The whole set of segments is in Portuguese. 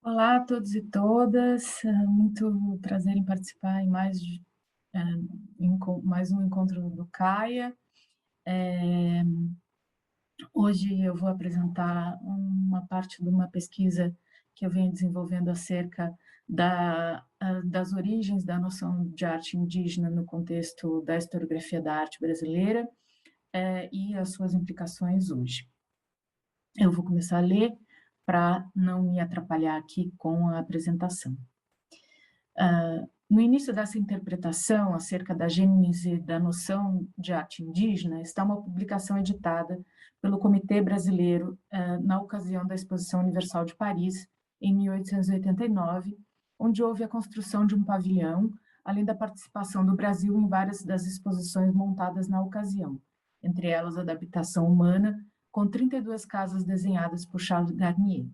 Olá a todos e todas, muito prazer em participar em mais um encontro do CAIA. Hoje eu vou apresentar uma parte de uma pesquisa que eu venho desenvolvendo acerca das origens da noção de arte indígena no contexto da historiografia da arte brasileira e as suas implicações hoje. Eu vou começar a ler para não me atrapalhar aqui com a apresentação. No início dessa interpretação acerca da gênese da noção de arte indígena está uma publicação editada pelo Comitê Brasileiro na ocasião da Exposição Universal de Paris, em 1889, onde houve a construção de um pavilhão, além da participação do Brasil em várias das exposições montadas na ocasião, entre elas a da habitação humana, com 32 casas desenhadas por Charles Garnier.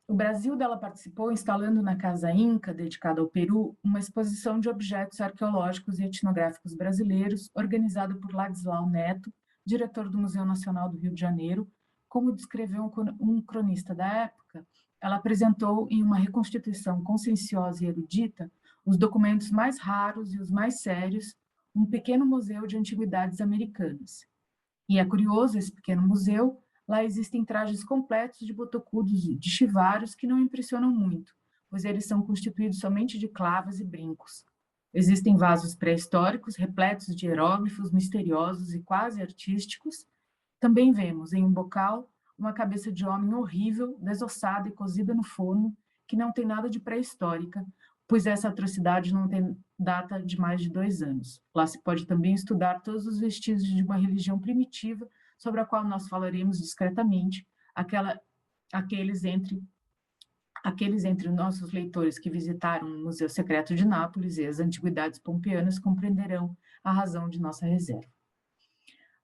O Brasil dela participou instalando na Casa Inca, dedicada ao Peru, uma exposição de objetos arqueológicos e etnográficos brasileiros, organizada por Ladislau Neto, diretor do Museu Nacional do Rio de Janeiro. Como descreveu um cronista da época, ela apresentou em uma reconstituição conscienciosa e erudita os documentos mais raros e os mais sérios, um pequeno museu de antiguidades americanas. E é curioso esse pequeno museu. Lá existem trajes completos de botocudos e de chivaros que não impressionam muito, pois eles são constituídos somente de clavas e brincos. Existem vasos pré-históricos repletos de hieróglifos misteriosos e quase artísticos. Também vemos, em um bocal, uma cabeça de homem horrível, desossada e cozida no forno, que não tem nada de pré-histórica, pois essa atrocidade não tem data de mais de 2 anos. Lá se pode também estudar todos os vestígios de uma religião primitiva, sobre a qual nós falaremos discretamente, aqueles entre nossos leitores que visitaram o Museu Secreto de Nápoles e as antiguidades pompeanas compreenderão a razão de nossa reserva.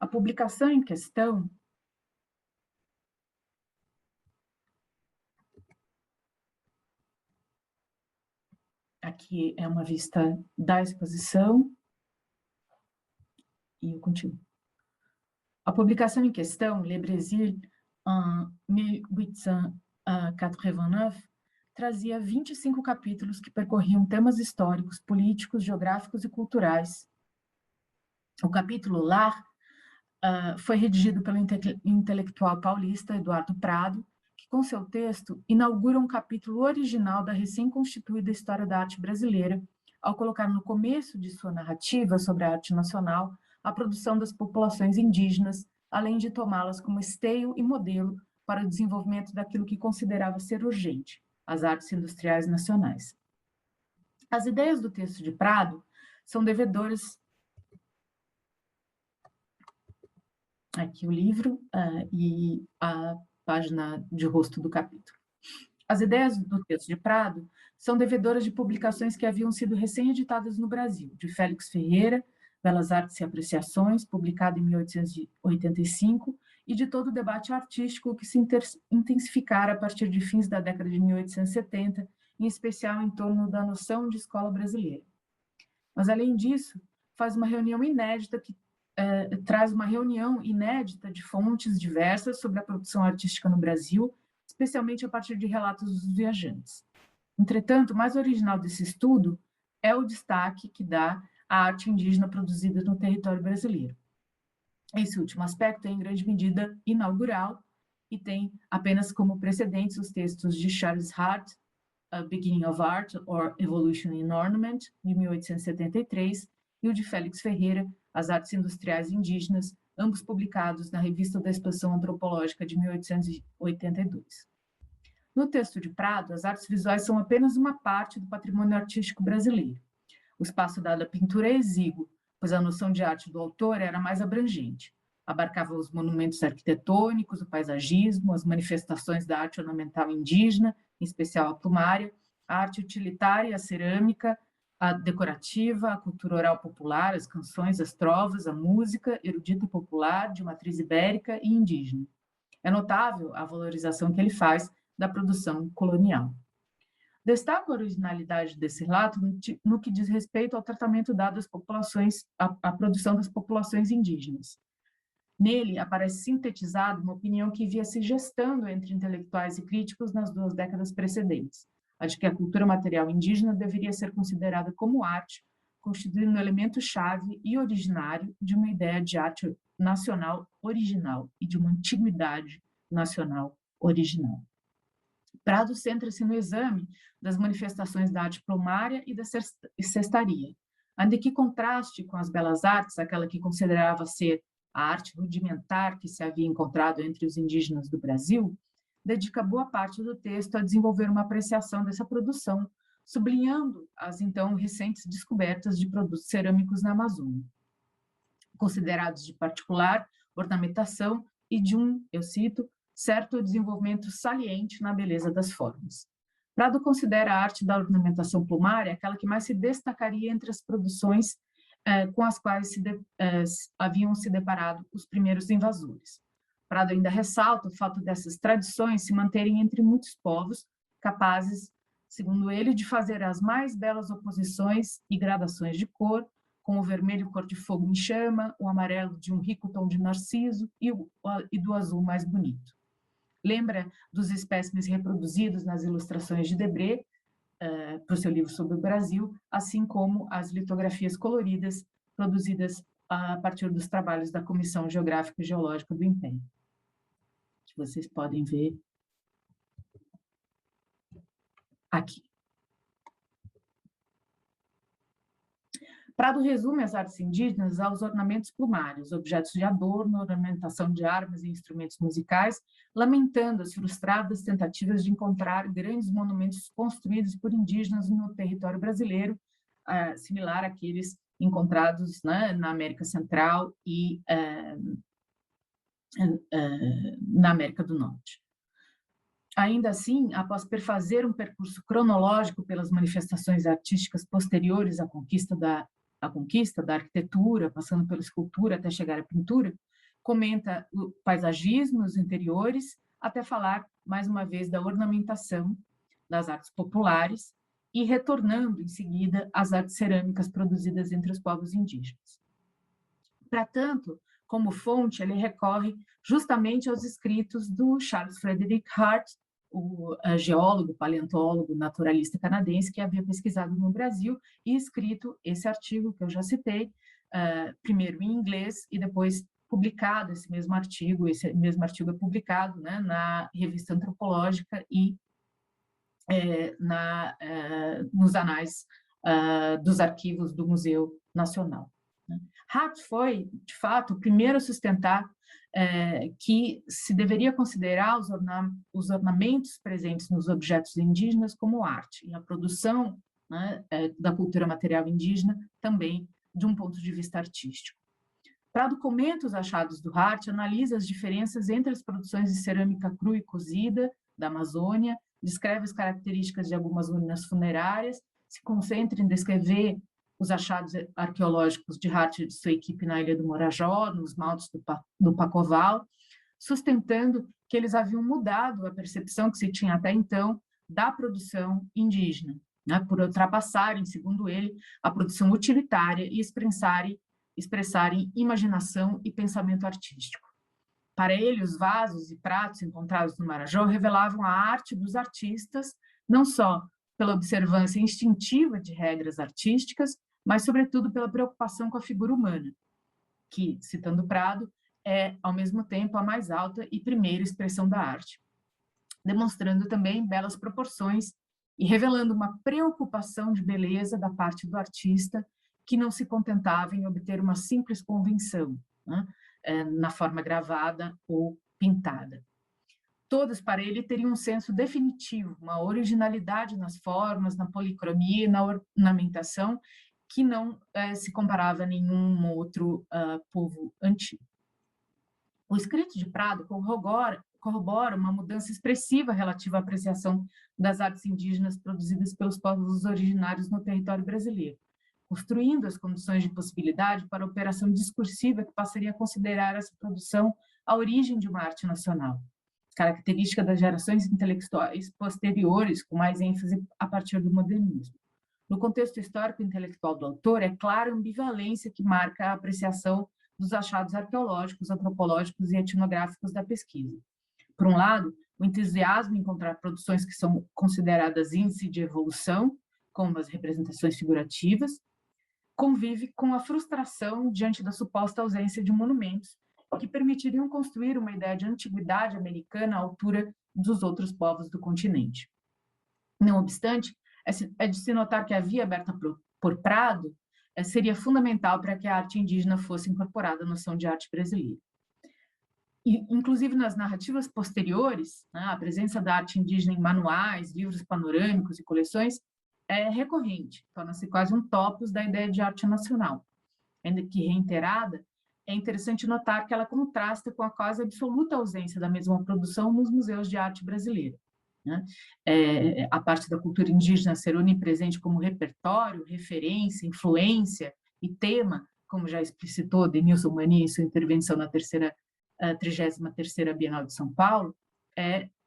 A publicação em questão aqui é uma vista da exposição e eu continuo. A publicação em questão, Le Brésil, en 1889, trazia 25 capítulos que percorriam temas históricos, políticos, geográficos e culturais. O capítulo Lar foi redigido pelo intelectual paulista Eduardo Prado, que, com seu texto, inaugura um capítulo original da recém-constituída história da arte brasileira, ao colocar no começo de sua narrativa sobre a arte nacional a produção das populações indígenas, além de tomá-las como esteio e modelo para o desenvolvimento daquilo que considerava ser urgente, as artes industriais nacionais. As ideias do texto de Prado são devedoras. Aqui o livro e a página de rosto do capítulo. As ideias do texto de Prado são devedoras de publicações que haviam sido recém-editadas no Brasil, de Félix Ferreira, Belas Artes e Apreciações, publicado em 1885, e de todo o debate artístico que se intensificara a partir de fins da década de 1870, em especial em torno da noção de escola brasileira. Mas, além disso, traz uma reunião inédita de fontes diversas sobre a produção artística no Brasil, especialmente a partir de relatos dos viajantes. Entretanto, o mais original desse estudo é o destaque que dá à arte indígena produzida no território brasileiro. Esse último aspecto é, em grande medida, inaugural e tem apenas como precedentes os textos de Charles Hart, A Beginning of Art or Evolution in Ornament, de 1873, e o de Félix Ferreira, As Artes Industriais Indígenas, ambos publicados na Revista da Exposição Antropológica de 1882. No texto de Prado, as artes visuais são apenas uma parte do patrimônio artístico brasileiro. O espaço dado à pintura é exíguo, pois a noção de arte do autor era mais abrangente. Abarcava os monumentos arquitetônicos, o paisagismo, as manifestações da arte ornamental indígena, em especial a plumária, a arte utilitária, a cerâmica, a decorativa, a cultura oral popular, as canções, as trovas, a música erudita popular de matriz ibérica e indígena. É notável a valorização que ele faz da produção colonial. Destaco a originalidade desse relato no que diz respeito ao tratamento dado às populações, à produção das populações indígenas. Nele, aparece sintetizado uma opinião que via se gestando entre intelectuais e críticos nas 2 décadas precedentes, a de que a cultura material indígena deveria ser considerada como arte, constituindo um elemento-chave e originário de uma ideia de arte nacional original e de uma antiguidade nacional original. Prado centra-se no exame das manifestações da arte plumária e da cestaria, ainda que contraste com as belas artes, aquela que considerava ser a arte rudimentar que se havia encontrado entre os indígenas do Brasil, dedica boa parte do texto a desenvolver uma apreciação dessa produção, sublinhando as então recentes descobertas de produtos cerâmicos na Amazônia, considerados de particular ornamentação e de eu cito, certo desenvolvimento saliente na beleza das formas. Prado considera a arte da ornamentação plumária aquela que mais se destacaria entre as produções com as quais haviam se deparado os primeiros invasores. Prado ainda ressalta o fato dessas tradições se manterem entre muitos povos, capazes, segundo ele, de fazer as mais belas oposições e gradações de cor, com o vermelho cor de fogo em chama, o amarelo de um rico tom de narciso e do azul mais bonito. Lembra dos espécimes reproduzidos nas ilustrações de Debré, para o seu livro sobre o Brasil, assim como as litografias coloridas produzidas a partir dos trabalhos da Comissão Geográfica e Geológica do Império, que vocês podem ver aqui. Prado resume as artes indígenas aos ornamentos plumários, objetos de adorno, ornamentação de armas e instrumentos musicais, lamentando as frustradas tentativas de encontrar grandes monumentos construídos por indígenas no território brasileiro, similar àqueles encontrados na América Central e na América do Norte. Ainda assim, após perfazer um percurso cronológico pelas manifestações artísticas posteriores à conquista da arquitetura, passando pela escultura até chegar à pintura, comenta o paisagismo, os interiores, até falar, mais uma vez, da ornamentação, das artes populares, e retornando, em seguida, às artes cerâmicas produzidas entre os povos indígenas. Para tanto, como fonte, ele recorre justamente aos escritos do Charles Frederick Hart, o geólogo, paleontólogo, naturalista canadense que havia pesquisado no Brasil e escrito esse artigo que eu já citei, primeiro em inglês e depois publicado esse mesmo artigo é publicado, né, na Revista Antropológica e nos anais dos arquivos do Museu Nacional. Hart foi, de fato, o primeiro a sustentar que se deveria considerar os ornamentos presentes nos objetos indígenas como arte, e a produção, né, da cultura material indígena também de um ponto de vista artístico. Prado comenta os achados do Hart, analisa as diferenças entre as produções de cerâmica crua e cozida da Amazônia, descreve as características de algumas urnas funerárias, se concentra em descrever os achados arqueológicos de Hart e de sua equipe na Ilha do Morajó, nos maltos do Pacoval, sustentando que eles haviam mudado a percepção que se tinha até então da produção indígena, né, por ultrapassarem, segundo ele, a produção utilitária e expressarem imaginação e pensamento artístico. Para ele, os vasos e pratos encontrados no Marajó revelavam a arte dos artistas, não só pela observância instintiva de regras artísticas, mas, sobretudo, pela preocupação com a figura humana, que, citando Prado, é, ao mesmo tempo, a mais alta e primeira expressão da arte, demonstrando também belas proporções e revelando uma preocupação de beleza da parte do artista que não se contentava em obter uma simples convenção, né, na forma gravada ou pintada. Todas, para ele, teriam um senso definitivo, uma originalidade nas formas, na policromia e na ornamentação, que não se comparava a nenhum outro povo antigo. O escrito de Prado corrobora uma mudança expressiva relativa à apreciação das artes indígenas produzidas pelos povos originários no território brasileiro, construindo as condições de possibilidade para a operação discursiva que passaria a considerar essa produção a origem de uma arte nacional. característica das gerações intelectuais posteriores, com mais ênfase a partir do modernismo. No contexto histórico e intelectual do autor, é clara a ambivalência que marca a apreciação dos achados arqueológicos, antropológicos e etnográficos da pesquisa. Por um lado, o entusiasmo em encontrar produções que são consideradas índice de evolução, como as representações figurativas, convive com a frustração diante da suposta ausência de monumentos que permitiriam construir uma ideia de antiguidade americana à altura dos outros povos do continente. Não obstante, é de se notar que a via aberta por Prado seria fundamental para que a arte indígena fosse incorporada à noção de arte brasileira. E, inclusive nas narrativas posteriores, né, a presença da arte indígena em manuais, livros panorâmicos e coleções é recorrente, torna-se quase um topos da ideia de arte nacional. Ainda que reiterada, é interessante notar que ela contrasta com a quase absoluta ausência da mesma produção nos museus de arte brasileira. Né? A parte da cultura indígena ser onipresente como repertório, referência, influência e tema, como já explicitou Denilson Mani em sua intervenção na 33ª Bienal de São Paulo,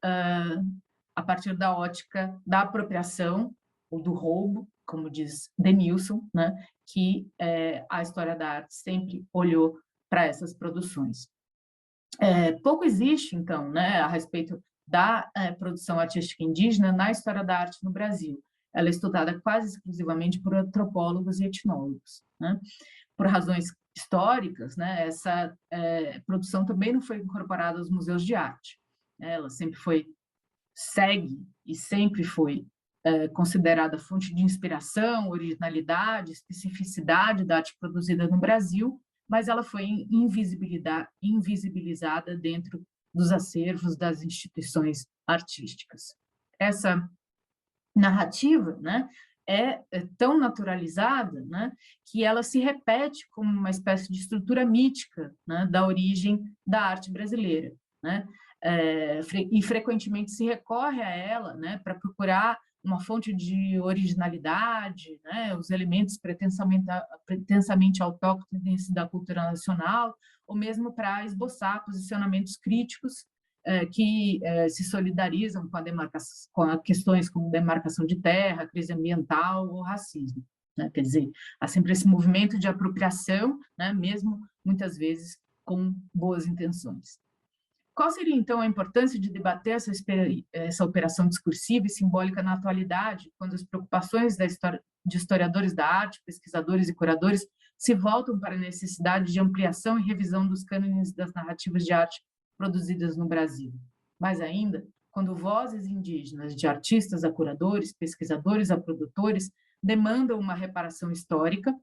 a partir da ótica da apropriação ou do roubo, como diz Denilson, né, que a história da arte sempre olhou para essas produções. Pouco existe, então, né, a respeito da produção artística indígena na história da arte no Brasil. Ela é estudada quase exclusivamente por antropólogos e etnólogos. Né? Por razões históricas, né, essa produção também não foi incorporada aos museus de arte. Ela sempre segue e sempre foi considerada fonte de inspiração, originalidade, especificidade da arte produzida no Brasil, mas ela foi invisibilizada dentro dos acervos das instituições artísticas. Essa narrativa, né, é tão naturalizada, né, que ela se repete como uma espécie de estrutura mítica, né, da origem da arte brasileira, né, e frequentemente se recorre a ela, né, para procurar uma fonte de originalidade, né, os elementos pretensamente autóctones da cultura nacional, ou mesmo para esboçar posicionamentos críticos que se solidarizam com questões como demarcação de terra, crise ambiental ou racismo. Né? Quer dizer, há sempre esse movimento de apropriação, né, mesmo muitas vezes com boas intenções. Qual seria, então, a importância de debater essa operação discursiva e simbólica na atualidade, quando as preocupações de historiadores da arte, pesquisadores e curadores se voltam para a necessidade de ampliação e revisão dos cânones das narrativas de arte produzidas no Brasil? Mais ainda, quando vozes indígenas, de artistas a curadores, pesquisadores a produtores, demandam uma reparação histórica,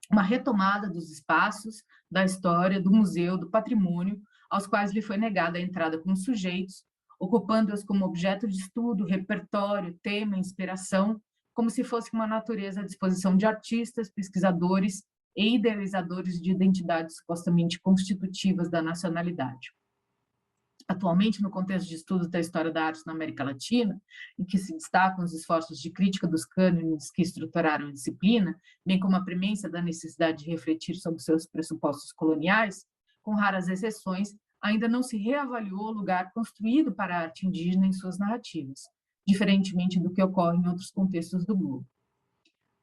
uma retomada dos espaços, da história, do museu, do patrimônio, aos quais lhe foi negada a entrada como sujeitos, ocupando-os como objeto de estudo, repertório, tema, inspiração, como se fosse uma natureza à disposição de artistas, pesquisadores e idealizadores de identidades supostamente constitutivas da nacionalidade. Atualmente, no contexto de estudos da história da arte na América Latina, em que se destacam os esforços de crítica dos cânones que estruturaram a disciplina, bem como a premência da necessidade de refletir sobre seus pressupostos coloniais, com raras exceções, ainda não se reavaliou o lugar construído para a arte indígena em suas narrativas, diferentemente do que ocorre em outros contextos do globo.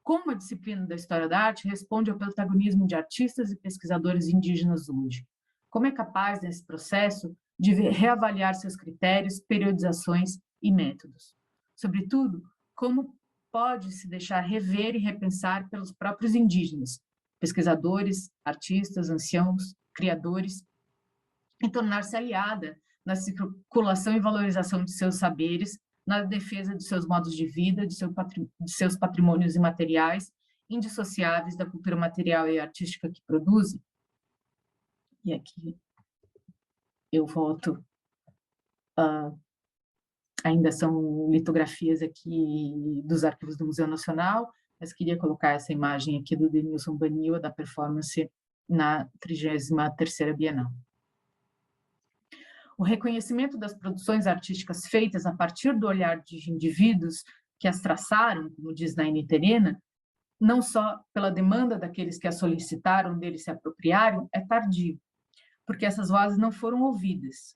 Como a disciplina da história da arte responde ao protagonismo de artistas e pesquisadores indígenas hoje? Como é capaz, nesse processo, de reavaliar seus critérios, periodizações e métodos? Sobretudo, como pode se deixar rever e repensar pelos próprios indígenas, pesquisadores, artistas, anciãos, criadores, e tornar-se aliada na circulação e valorização de seus saberes, na defesa de seus modos de vida, de seus patrimônios imateriais, indissociáveis da cultura material e artística que produzem? E aqui eu volto, ainda são litografias aqui dos arquivos do Museu Nacional, mas queria colocar essa imagem aqui do Denilson Baniwa, da performance na 33ª Bienal. O reconhecimento das produções artísticas feitas a partir do olhar de indivíduos que as traçaram, como diz Naine Terena, não só pela demanda daqueles que as solicitaram deles se apropriarem, é tardio, porque essas vozes não foram ouvidas.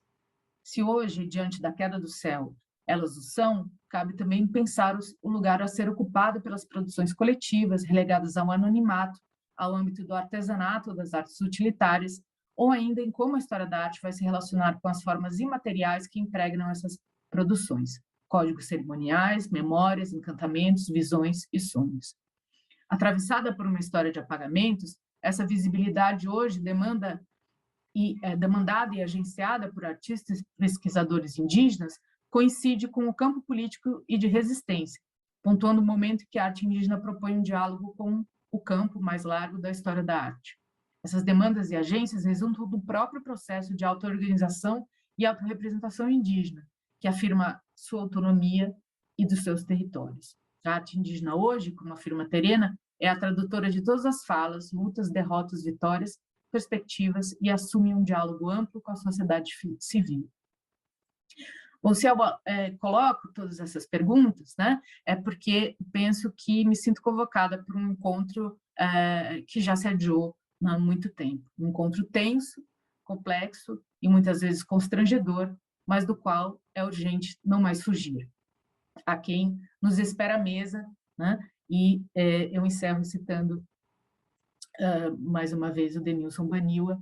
Se hoje, diante da queda do céu, elas o são, cabe também pensar o lugar a ser ocupado pelas produções coletivas, relegadas ao anonimato, ao âmbito do artesanato ou das artes utilitárias, ou ainda em como a história da arte vai se relacionar com as formas imateriais que impregnam essas produções, códigos cerimoniais, memórias, encantamentos, visões e sonhos. Atravessada por uma história de apagamentos, essa visibilidade hoje demandada e agenciada por artistas e pesquisadores indígenas coincide com o campo político e de resistência, pontuando o momento em que a arte indígena propõe um diálogo com o campo mais largo da história da arte. Essas demandas e agências resultam do próprio processo de auto-organização e autorrepresentação indígena, que afirma sua autonomia e dos seus territórios. A arte indígena hoje, como afirma Terena, é a tradutora de todas as falas, lutas, derrotas, vitórias, perspectivas e assume um diálogo amplo com a sociedade civil. Bom, se eu coloco todas essas perguntas, né, é porque penso que me sinto convocada para um encontro que já se adiou há muito tempo. Um encontro tenso, complexo e muitas vezes constrangedor, mas do qual é urgente não mais fugir. A quem nos espera à mesa, né, e eu encerro citando mais uma vez o Denilson Baniwa,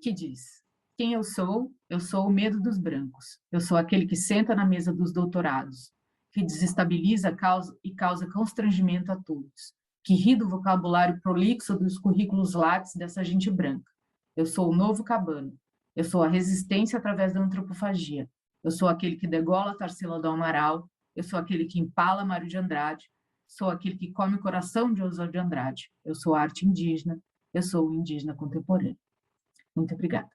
que diz: quem eu sou o medo dos brancos, eu sou aquele que senta na mesa dos doutorados, que desestabiliza e causa constrangimento a todos, que ri do vocabulário prolixo dos currículos lattes dessa gente branca. Eu sou o novo Cabano, eu sou a resistência através da antropofagia, eu sou aquele que degola Tarsila do Amaral, eu sou aquele que empala Mário de Andrade, sou aquele que come o coração de Oswald de Andrade, eu sou a arte indígena, eu sou o indígena contemporâneo. Muito obrigada.